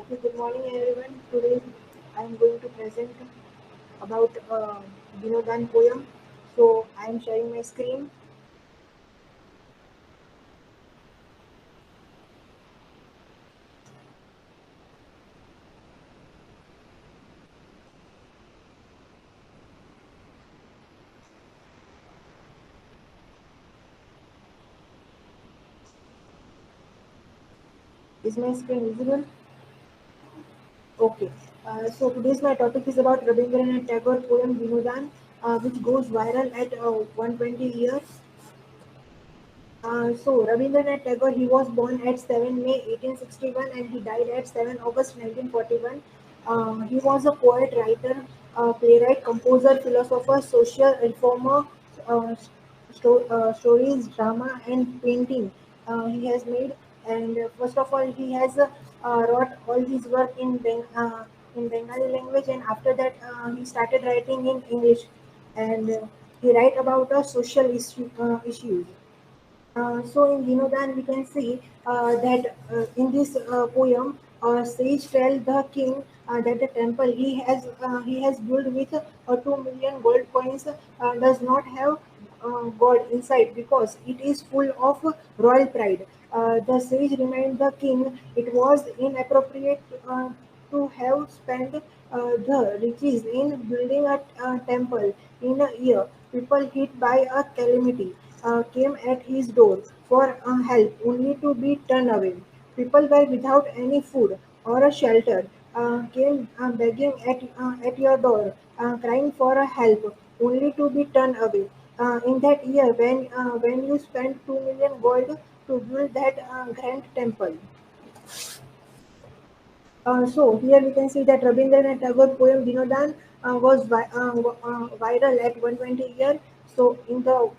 Okay, good morning everyone. Today I am going to present about Dinodan poem. So I am sharing my screen. Is my screen visible? Okay. So today's my topic is about Rabindranath Tagore poem Dinodan, which goes viral at 120 years. So Rabindranath Tagore, he was born at 7 May 1861 and he died at 7 August 1941. He was a poet, writer, playwright, composer, philosopher, social reformer, uh, stories, drama, and painting. He has made, and first of all, he has wrote all his work in Bengali language, and after that, he started writing in English, and he write about issues. So in Dinodan, we can see that in this poem, sage tell the king that the temple he has built with 2 million gold coins does not have God inside because it is full of royal pride. The sage remind the king it was inappropriate to have spent the riches in building a temple in a year. People hit by a calamity came at his door for help, only to be turned away. People were without any food or a shelter, came begging at your door, crying for a help, only to be turned away. In that year, when you spent 2 million gold to build that grand temple. So here we can see that Rabindranath Tagore poem Dinodan was viral at 120 year. So in the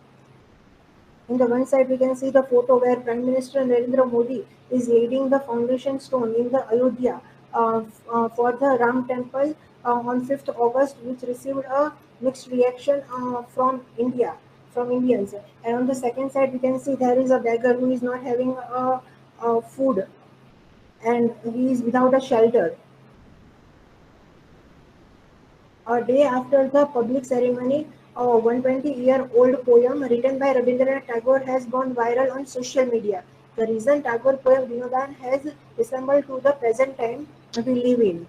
one side, we can see the photo where Prime Minister Narendra Modi is laying the foundation stone in the Ayodhya for the Ram Temple on 5th August, which received a mixed reaction from Indians. And on the second side, we can see there is a beggar who is not having food and he is without a shelter. A day after the public ceremony, a 120-year-old poem written by Rabindranath Tagore has gone viral on social media. The reason Tagore poem Dinodan has resembled to the present time we live in.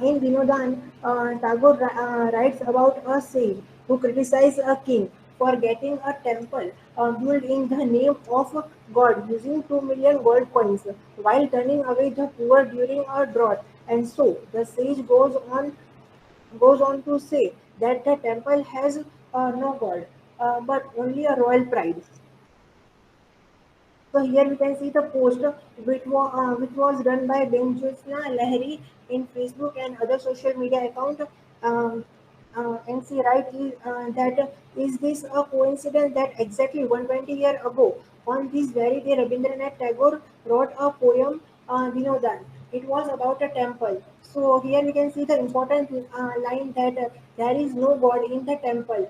In Dinodan, Tagore writes about a sage who criticized a king for getting a temple built in the name of God using 2 million gold coins while turning away the poor during a drought. And so the sage goes on to say that the temple has no God, but only a royal pride. So here we can see the post which was done by Benjusna Lahiri in Facebook and other social media account. Um, and she write that is this a coincidence that exactly 120 years ago on this very day Rabindranath Tagore wrote a poem Dinodan. It was about a temple. So here we can see the important line that there is no God in the temple,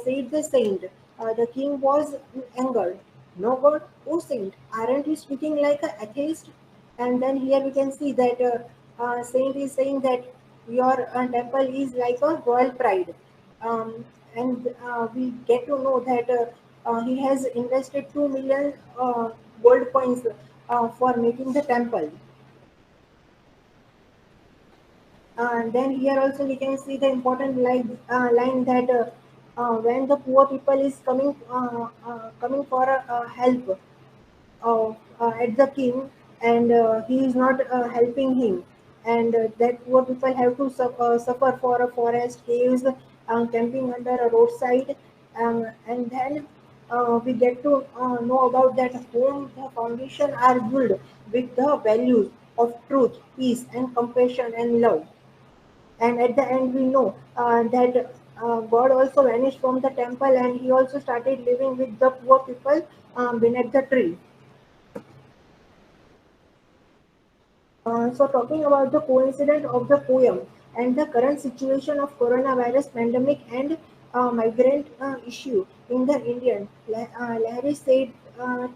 said the saint. The king was angered. No God, oh saint, aren't you speaking like an atheist? And then here we can see that saint is saying that your temple is like a royal pride. And we get to know that he has invested 2 million gold coins for making the temple. And then here also we can see the important line that when the poor people is coming for help at the king and he is not helping him and that poor people have to suffer for a forest caves camping under a roadside and then we get to know about that home the foundation are built with the values of truth peace and compassion and love and at the end we know that God also vanished from the temple and he also started living with the poor people beneath the tree. So talking about the coincidence of the poem and the current situation of coronavirus pandemic and migrant issue in the Indian, Lahiri said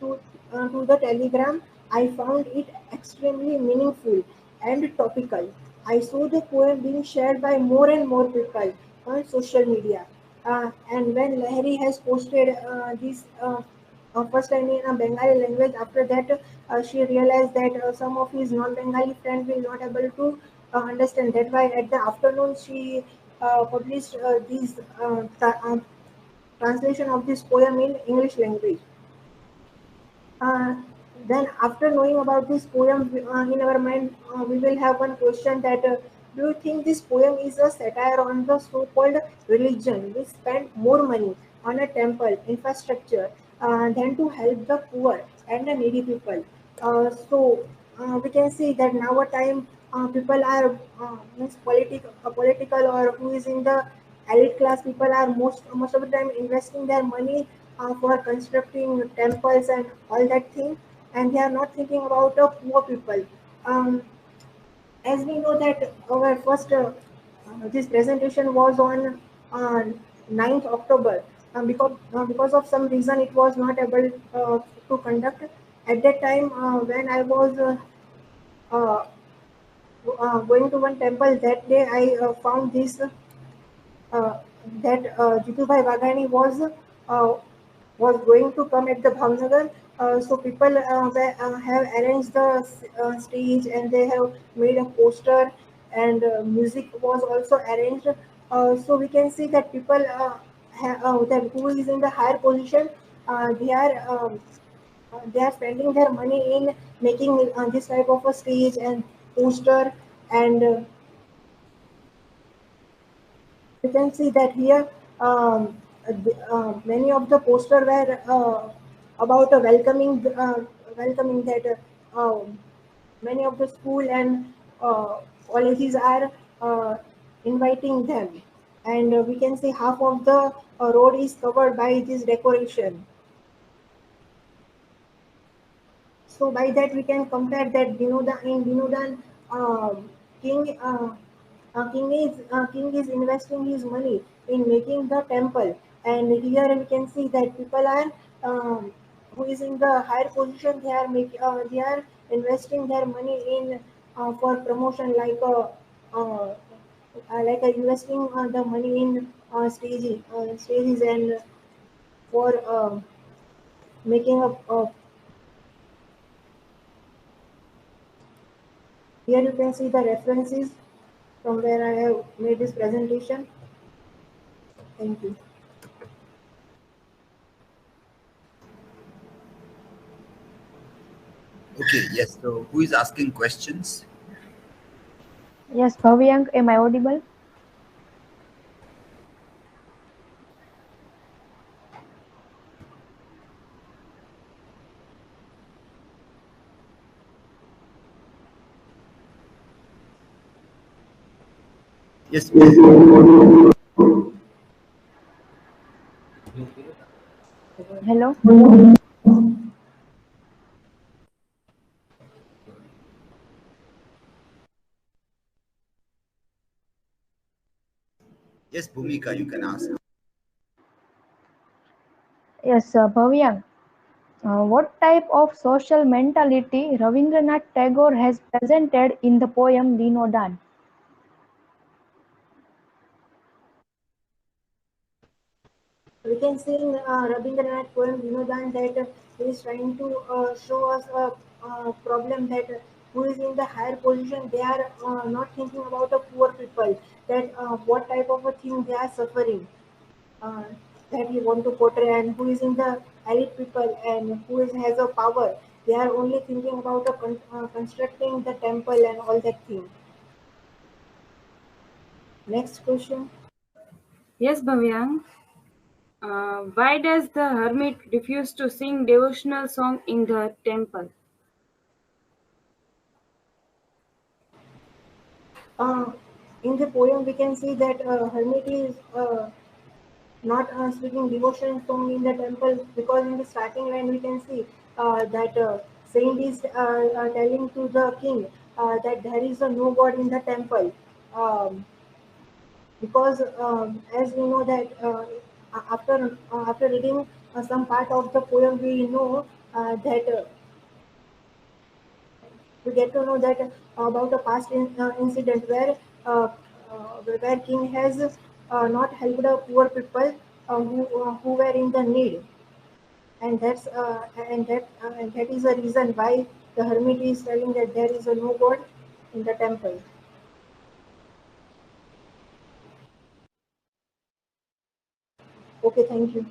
to the telegram. I found it extremely meaningful and topical. I saw the poem being shared by more and more people on social media. And when Lahiri has posted this first time in a Bengali language, after that she realized that some of his non-Bengali friends will not able to understand. That why at the afternoon she published this translation of this poem in English language. Uh, then, after knowing about this poem, in our mind, we will have one question that do you think this poem is a satire on the so-called religion? We spend more money on a temple infrastructure than to help the poor and the needy people. We can see that now a time people are means political or who is in the elite class people are most of the time investing their money for constructing temples and all that thing, and they are not thinking about the poor people. Um, as we know that our first this presentation was on uh, 9th October, because of some reason it was not able to conduct at that time when I was uh, going to one temple that day. I found this uh, that Jitubhai Waghani uh, was going to come at the Bhavnagar. So people have arranged the stage and they have made a poster, and music was also arranged. So we can see that people that who is in the higher position, they are spending their money in making this type of a stage and poster, and you can see that here many of the poster were about a welcoming that many of the school and colleges are uh, inviting them, and we can see half of the road is covered by this decoration. So by that we can compare that Dinodan, king king is investing his money in making the temple, and here we can see that people are who is in the higher position. They are investing their money in for promotion like investing the money in stages and for making a. Here you can see the references from where I have made this presentation. Thank you. Okay, yes. So who is asking questions? Yes, Bhavyank, am I audible? Yes, please. Hello? Yes, Bhumika, you can ask. Yes, Bhavyank. What type of social mentality Rabindranath Tagore has presented in the poem Dinodan? We can see in Rabindranath poem Vinodan that he is trying to show us a problem that who is in the higher position, they are not thinking about the poor people, that what type of a thing they are suffering, uh, that he want to portray, and who is in the elite people and who has a power. They are only thinking about constructing the temple and all that thing. Next question. Yes, Bhavyang. Why does the hermit refuse to sing devotional song in the temple? Uh, in the poem, we can see that hermit is not speaking devotion song in the temple, because in the starting line we can see that saint is telling to the king that there is no god in the temple, because as we know that after reading some part of the poem we know that we get to know that about a past incident uh, where king has not helped the poor people who were in the need, and that is the reason why the hermit is telling that there is a no god in the temple. Okay, thank you.